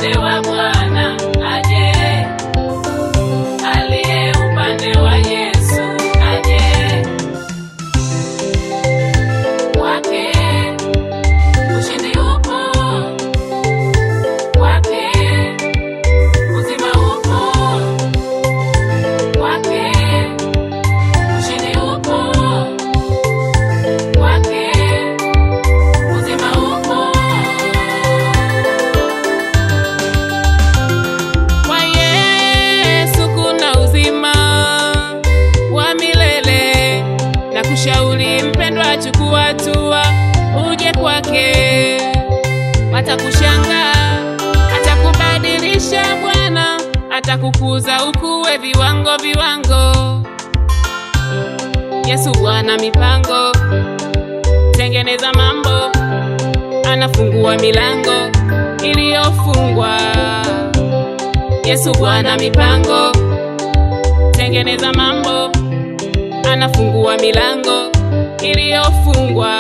upande wa Bwana aje, aliye upande wa Yesu aje. Kwake ushindi upo, kwake uzima upo, kwake ushindi upo, kwake uzima upo. Kwa Yesu kuna uzima wa milele, na kushauri mpendwa, chukua hatua uje kwake. Atakushangaa, atakubadilisha Bwana, atakukuza ukuwe viwango viwango. Yesu Bwana mipango, tengeneza mambo, anafungua milango iliyofungwa. Yesu Bwana mipango, tengeneza mambo, anafungua milango iliyofungwa.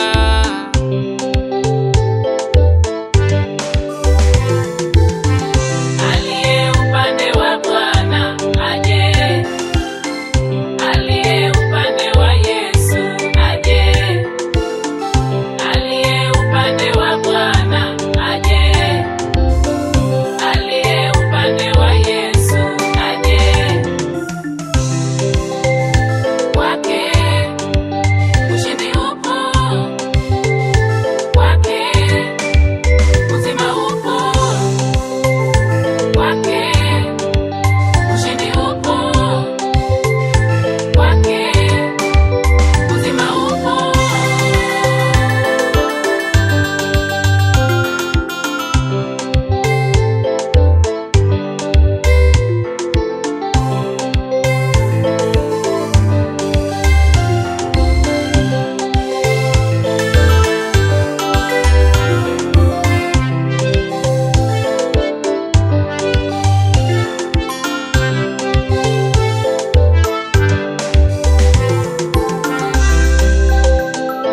Aliye upande wa Bwana aje, aliye upande wa Yesu aje, aliye upande wa Bwana aje, aliye upande wa Yesu aje. Kwake ushindi upo, kwake uzima upo, kwake ushindi upo, kwake uzima upo.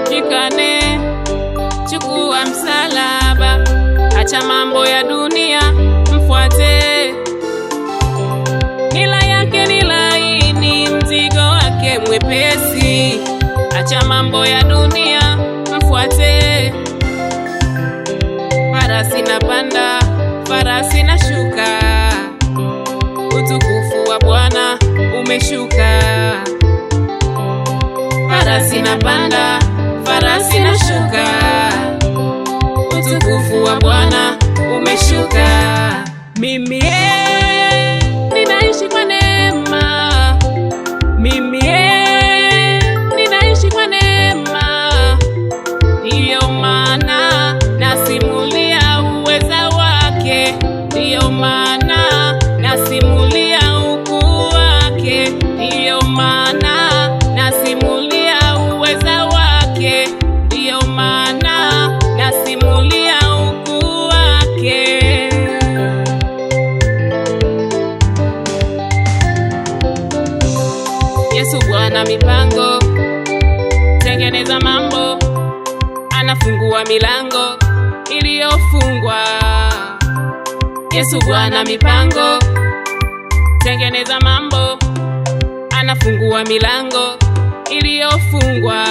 Jikane, chukua msalaba, acha mambo ya dunia, mfuate. Nila yake ni laini, mzigo wake mwepesi. Acha mambo ya dunia, mfuate. Farasi na panda, farasi na shuka, utukufu wa Bwana umeshuka. Farasi na panda, farasi na shuka, utukufu wa Bwana umeshuka. Mimi ninaishi kwa neema, mimi ninaishi kwa neema, ndiyo maana nasimulia uweza wake, ndiyo maana nasimulia ukuu wake, ndiyo maana nasimulia uweza wake, ndiyo maana nasimulia ukuu wake. Yesu Bwana mipango, tengeneza mambo, anafungua milango iliyofungwa. Yesu Bwana mipango, tengeneza mambo, anafungua milango iliyofungwa.